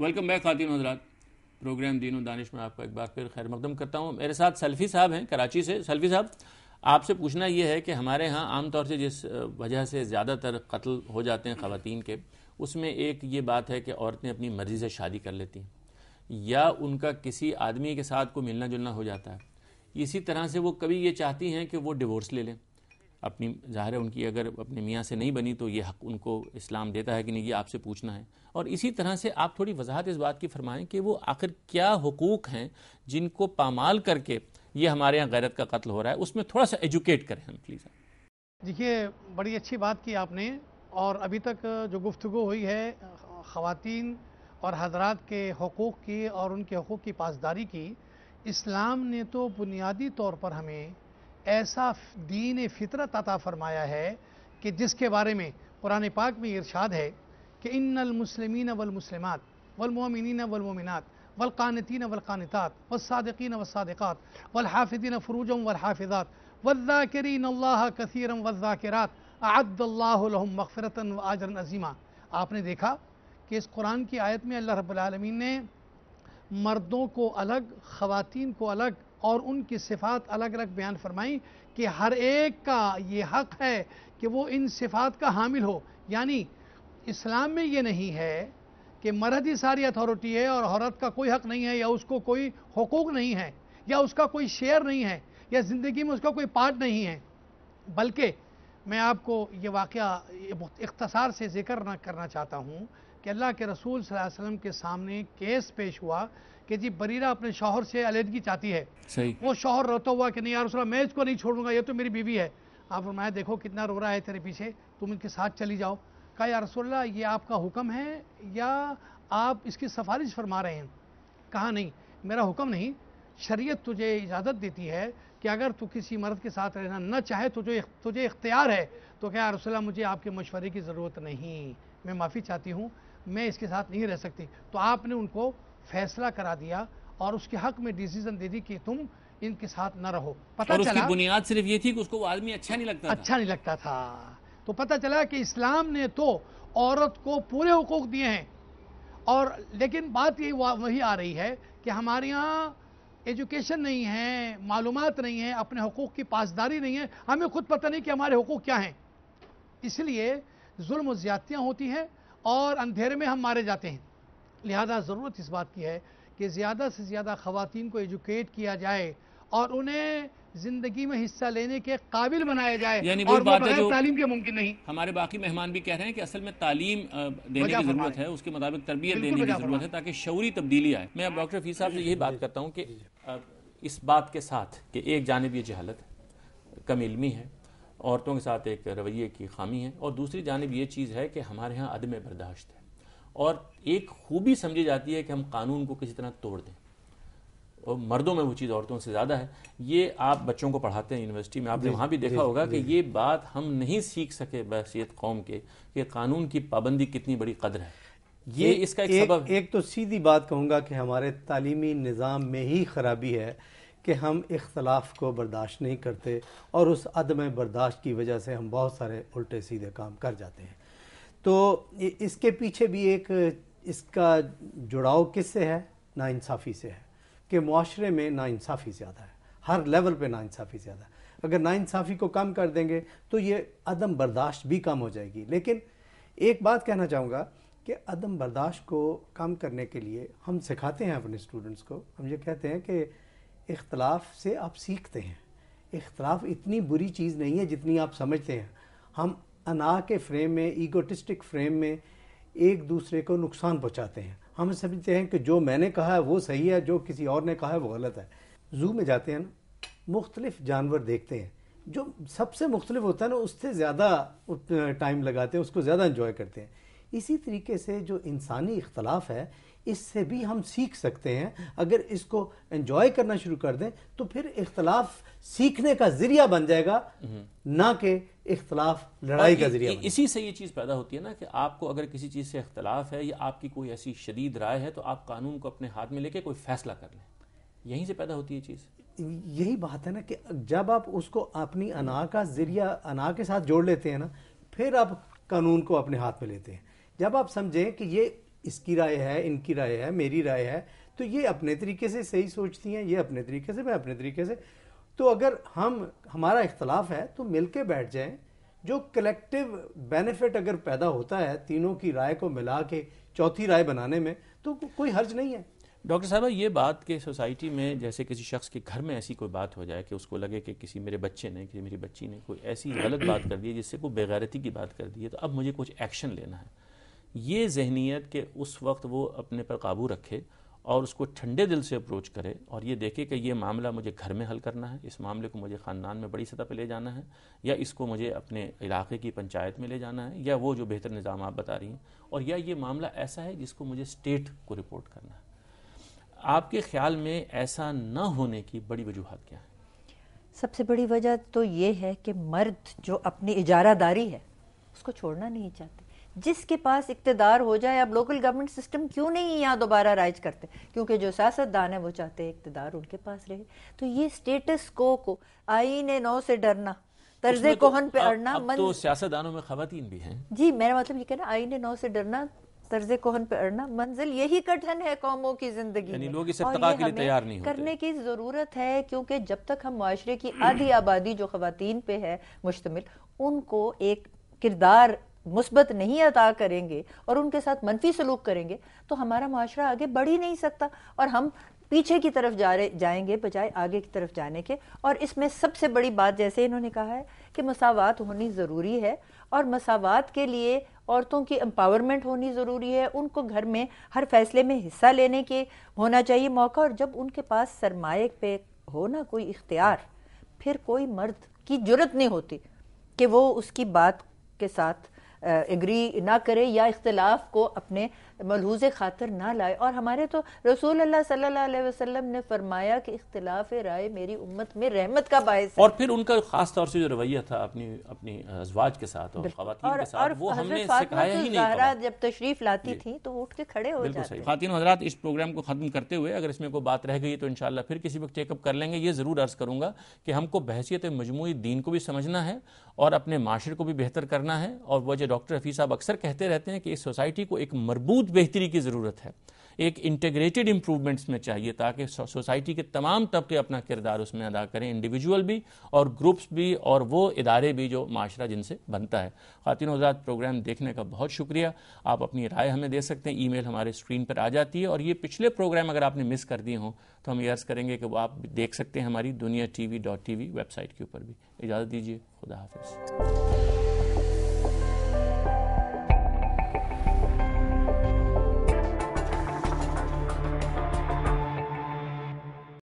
Welcome back خواتین و حضرات، پروگرام دین و دانش میں آپ کا ایک بار پھر خیر مقدم کرتا ہوں۔ میرے ساتھ سلفی صاحب ہیں کراچی سے۔ سلفی صاحب، آپ سے پوچھنا یہ ہے کہ ہمارے ہاں عام طور سے جس وجہ سے زیادہ تر قتل ہو جاتے ہیں خواتین کے، اس میں ایک یہ بات ہے کہ عورتیں اپنی مرضی سے شادی کر لیتی ہیں یا ان کا کسی آدمی کے ساتھ کوئی ملنا جلنا ہو جاتا ہے۔ اسی طرح سے وہ کبھی یہ چاہتی ہیں کہ وہ ڈیورس لے لیں اپنی، ظاہر ہے ان کی اگر اپنے میاں سے نہیں بنی تو یہ حق ان کو اسلام دیتا ہے کہ نہیں، یہ آپ سے پوچھنا ہے۔ اور اسی طرح سے آپ تھوڑی وضاحت اس بات کی فرمائیں کہ وہ آخر کیا حقوق ہیں جن کو پامال کر کے یہ ہمارے یہاں غیرت کا قتل ہو رہا ہے، اس میں تھوڑا سا ایجوکیٹ کریں ہم پلیز۔ دیکھیے، بڑی اچھی بات کی آپ نے، اور ابھی تک جو گفتگو ہوئی ہے خواتین اور حضرات کے حقوق کی اور ان کے حقوق کی پاسداری کی، اسلام نے تو بنیادی طور پر ہمیں ایسا دین فطرت عطا فرمایا ہے کہ جس کے بارے میں قرآن پاک میں ارشاد ہے کہ ان المسلمین والمسلمات والمؤمنین والمؤمنات والقانتین والقانتات والصادقین والصادقات والحافظین فروجهم والحافظات والذاکرین اللہ کثیرا والذاکرات اعد اللہ لهم مغفرۃ واجرا عظیما۔ آپ نے دیکھا کہ اس قرآن کی آیت میں اللہ رب العالمین نے مردوں کو الگ، خواتین کو الگ اور ان کی صفات الگ الگ بیان فرمائیں کہ ہر ایک کا یہ حق ہے کہ وہ ان صفات کا حامل ہو۔ یعنی اسلام میں یہ نہیں ہے کہ مرد ہی ساری اتھارٹی ہے اور عورت کا کوئی حق نہیں ہے، یا اس کو کوئی حقوق نہیں ہے، یا اس کا کوئی شیئر نہیں ہے، یا زندگی میں اس کا کوئی پارٹ نہیں ہے۔ بلکہ میں آپ کو یہ واقعہ اختصار سے ذکر نہ کرنا چاہتا ہوں کہ اللہ کے رسول صلی اللہ علیہ وسلم کے سامنے کیس پیش ہوا کہ جی بریرہ اپنے شوہر سے علیحدگی چاہتی ہے۔ وہ شوہر روتا ہوا کہ نہیں یا رسول اللہ میں اس کو نہیں چھوڑوں گا، یہ تو میری بیوی ہے۔ آپ فرمایا دیکھو کتنا رو رہا ہے تیرے پیچھے، تم ان کے ساتھ چلی جاؤ۔ کہا یا رسول اللہ یہ آپ کا حکم ہے یا آپ اس کی سفارش فرما رہے ہیں؟ کہا نہیں، میرا حکم نہیں، شریعت تجھے اجازت دیتی ہے کہ اگر تو کسی مرد کے ساتھ رہنا نہ چاہے تجھے اختیار ہے تو کہا یا رسول اللہ مجھے آپ کے مشورے کی ضرورت نہیں، میں معافی چاہتی ہوں، میں اس کے ساتھ نہیں رہ سکتی۔ تو آپ نے ان کو فیصلہ کرا دیا اور اس کے حق میں ڈیسیزن دے دی کہ تم ان کے ساتھ نہ رہو۔ اور اس کی بنیاد صرف یہ تھی کہ اس کو وہ آدمی اچھا نہیں لگتا تھا۔ تو پتہ چلا کہ اسلام نے تو عورت کو پورے حقوق دیے ہیں، اور لیکن بات یہی وہی آ رہی ہے کہ ہمارے یہاں ایجوکیشن نہیں ہے، معلومات نہیں ہے، اپنے حقوق کی پاسداری نہیں ہے، ہمیں خود پتہ نہیں کہ ہمارے حقوق کیا ہیں، اس لیے ظلم و زیادتیاں ہوتی ہیں اور اندھیرے میں ہم مارے جاتے ہیں۔ لہذا ضرورت اس بات کی ہے کہ زیادہ سے زیادہ خواتین کو ایجوکیٹ کیا جائے اور انہیں زندگی میں حصہ لینے کے قابل بنایا جائے، یعنی اور وہ بغیر تعلیم کے ممکن نہیں۔ ہمارے باقی مہمان بھی کہہ رہے ہیں کہ اصل میں تعلیم دینے کی ضرورت ہے، اس کے مطابق تربیت دینے کی ضرورت ہے تاکہ شعوری تبدیلی آئے۔ میں اب ڈاکٹر فیض صاحب سے یہی بات کرتا ہوں کہ اس بات کے ساتھ کہ ایک جانب یہ جہالت ہے، کم علمی ہے، عورتوں کے ساتھ ایک رویے کی خامی ہے، اور دوسری جانب یہ چیز ہے کہ ہمارے ہاں عدم برداشت ہے، اور ایک خوبی سمجھی جاتی ہے کہ ہم قانون کو کسی طرح توڑ دیں، اور مردوں میں وہ چیز عورتوں سے زیادہ ہے۔ یہ آپ بچوں کو پڑھاتے ہیں یونیورسٹی میں، آپ نے وہاں بھی دیکھا ہوگا کہ یہ بات ہم نہیں سیکھ سکے بحیثیت قوم کے کہ قانون کی پابندی کتنی بڑی قدر ہے۔ یہ اس کا ایک سبب ہے۔ ایک تو سیدھی بات کہوں گا کہ ہمارے تعلیمی نظام میں ہی خرابی ہے کہ ہم اختلاف کو برداشت نہیں کرتے، اور اس عدم برداشت کی وجہ سے ہم بہت سارے الٹے سیدھے کام کر جاتے ہیں۔ تو اس کے پیچھے بھی ایک اس کا جڑاؤ کس سے ہے؟ ناانصافی سے ہے، کہ معاشرے میں ناانصافی زیادہ ہے، ہر لیول پہ ناانصافی زیادہ ہے۔ اگر ناانصافی کو کم کر دیں گے تو یہ عدم برداشت بھی کم ہو جائے گی۔ لیکن ایک بات کہنا چاہوں گا کہ عدم برداشت کو کم کرنے کے لیے ہم سکھاتے ہیں اپنے اسٹوڈنٹس کو، ہم یہ کہتے ہیں کہ اختلاف سے آپ سیکھتے ہیں، اختلاف اتنی بری چیز نہیں ہے جتنی آپ سمجھتے ہیں۔ ہم انا کے فریم میں، ایگوٹسٹک فریم میں ایک دوسرے کو نقصان پہنچاتے ہیں۔ ہم سمجھتے ہیں کہ جو میں نے کہا ہے وہ صحیح ہے، جو کسی اور نے کہا ہے وہ غلط ہے۔ زو میں جاتے ہیں نا، مختلف جانور دیکھتے ہیں، جو سب سے مختلف ہوتا ہے نا اس سے زیادہ ٹائم لگاتے ہیں، اس کو زیادہ انجوائے کرتے ہیں۔ اسی طریقے سے جو انسانی اختلاف ہے اس سے بھی ہم سیکھ سکتے ہیں۔ اگر اس کو انجوائے کرنا شروع کر دیں تو پھر اختلاف سیکھنے کا ذریعہ بن جائے گا، نہ کہ اختلاف لڑائی کا ذریعہ بن۔ اسی سے یہ چیز پیدا ہوتی ہے نا کہ آپ کو اگر کسی چیز سے اختلاف ہے یا آپ کی کوئی ایسی شدید رائے ہے تو آپ قانون کو اپنے ہاتھ میں لے کے کوئی فیصلہ کر لیں، یہیں سے پیدا ہوتی ہے چیز۔ یہی بات ہے نا کہ جب آپ اس کو اپنی انا کا ذریعہ انا کے ساتھ جوڑ لیتے ہیں نا، پھر آپ قانون کو اپنے ہاتھ میں لیتے ہیں۔ جب آپ سمجھیں کہ یہ اس کی رائے ہے، ان کی رائے ہے، میری رائے ہے، تو یہ اپنے طریقے سے صحیح سوچتی ہیں، یہ اپنے طریقے سے، میں اپنے طریقے سے. تو اگر ہمارا اختلاف ہے تو مل کے بیٹھ جائیں. جو کلیکٹیو بینیفٹ اگر پیدا ہوتا ہے تینوں کی رائے کو ملا کے چوتھی رائے بنانے میں، تو کوئی حرج نہیں ہے. ڈاکٹر صاحبہ یہ بات کہ سوسائٹی میں جیسے کسی شخص کے گھر میں ایسی کوئی بات ہو جائے کہ اس کو لگے کہ کسی میرے بچے نے، کسی میری بچی نے کوئی ایسی غلط بات کر دی ہے جس سے کوئی بےغیرتی کی بات کر دی ہے، تو اب مجھے کچھ ایکشن لینا ہے. یہ ذہنیت کہ اس وقت وہ اپنے پر قابو رکھے اور اس کو ٹھنڈے دل سے اپروچ کرے اور یہ دیکھے کہ یہ معاملہ مجھے گھر میں حل کرنا ہے، اس معاملے کو مجھے خاندان میں بڑی سطح پہ لے جانا ہے، یا اس کو مجھے اپنے علاقے کی پنچایت میں لے جانا ہے، یا وہ جو بہتر نظام آپ بتا رہی ہیں، اور یا یہ معاملہ ایسا ہے جس کو مجھے اسٹیٹ کو رپورٹ کرنا ہے. آپ کے خیال میں ایسا نہ ہونے کی بڑی وجوہات کیا ہیں؟ سب سے بڑی وجہ تو یہ ہے کہ مرد جو اپنی اجارہ داری ہے اس کو چھوڑنا نہیں چاہتے. جس کے پاس اقتدار ہو جائے، اب لوکل گورنمنٹ سسٹم کیوں نہیں یہاں دوبارہ رائج کرتے؟ کیونکہ جو سیاستدان ہیں وہ چاہتے ہیں اقتدار ان کے پاس رہے. تو یہ سٹیٹس کو آئین نو سے ڈرنا، طرز کہن پہ اڑنا. اب تو سیاستدانوں میں خواتین بھی ہیں. جی میرا مطلب یہ کہنا، آئین نو سے ڈرنا، طرز کہن پہ اڑنا، منزل یہی کٹھن ہے قوموں کی زندگی یعنی میں، لوگ اس ارتقاء کے لیے تیار نہیں ہوتے. کرنے کی ضرورت ہے. کیونکہ جب تک ہم معاشرے کی آدھی آبادی جو خواتین پہ ہے مشتمل، ان کو ایک کردار مثبت نہیں عطا کریں گے اور ان کے ساتھ منفی سلوک کریں گے تو ہمارا معاشرہ آگے بڑھ ہی نہیں سکتا، اور ہم پیچھے کی طرف جائیں گے بجائے آگے کی طرف جانے کے. اور اس میں سب سے بڑی بات جیسے انہوں نے کہا ہے کہ مساوات ہونی ضروری ہے، اور مساوات کے لیے عورتوں کی امپاورمنٹ ہونی ضروری ہے. ان کو گھر میں ہر فیصلے میں حصہ لینے کے ہونا چاہیے موقع، اور جب ان کے پاس سرمایہ پہ ہونا کوئی اختیار، پھر کوئی مرد کی جرت نہیں ہوتی کہ وہ اس کی بات کے ساتھ ایگری نہ کرے یا اختلاف کو اپنے ملحوظ خاطر نہ لائے. اور ہمارے تو رسول اللہ صلی اللہ علیہ وسلم نے فرمایا کہ اختلاف رائے میری امت میں رحمت کا باعث ہے. اور پھر ان کا خاص طور سے جو رویہ تھا اپنی ازواج کے ساتھ اور خواتین کے ساتھ، وہ ہم نے سکھایا ہی نہیں. زہرا جب تشریف لاتی تھی تو اٹھ کے کھڑے ہو جاتے. خواتین و حضرات، اس پروگرام کو ختم کرتے ہوئے اگر اس میں کوئی بات رہ گئی تو انشاءاللہ پھر کسی وقت چیک اپ کر لیں گے. یہ ضرور عرض کروں گا کہ ہم کو بحیثیت مجموعی دین کو بھی سمجھنا ہے اور اپنے معاشرے کو بھی بہتر کرنا ہے. اور وہ جو ڈاکٹر حفیظ صاحب اکثر کہتے رہتے ہیں کہ اس سوسائٹی کو ایک مربوط بہتری کی ضرورت ہے، ایک انٹیگریٹڈ امپروومنٹس میں چاہیے تاکہ سوسائٹی کے تمام طبقے اپنا کردار اس میں ادا کریں، انڈیویجول بھی اور گروپس بھی اور وہ ادارے بھی جو معاشرہ جن سے بنتا ہے. خواتین و حضرات، پروگرام دیکھنے کا بہت شکریہ. آپ اپنی رائے ہمیں دے سکتے ہیں، ای میل ہمارے اسکرین پر آ جاتی ہے. اور یہ پچھلے پروگرام اگر آپ نے مس کر دیے ہوں تو ہم یہ عرض کریں گے کہ وہ آپ دیکھ سکتے ہیں ہماری دنیا TV.tv ویب سائٹ کے اوپر بھی. اجازت دیجیے، خدا حافظ.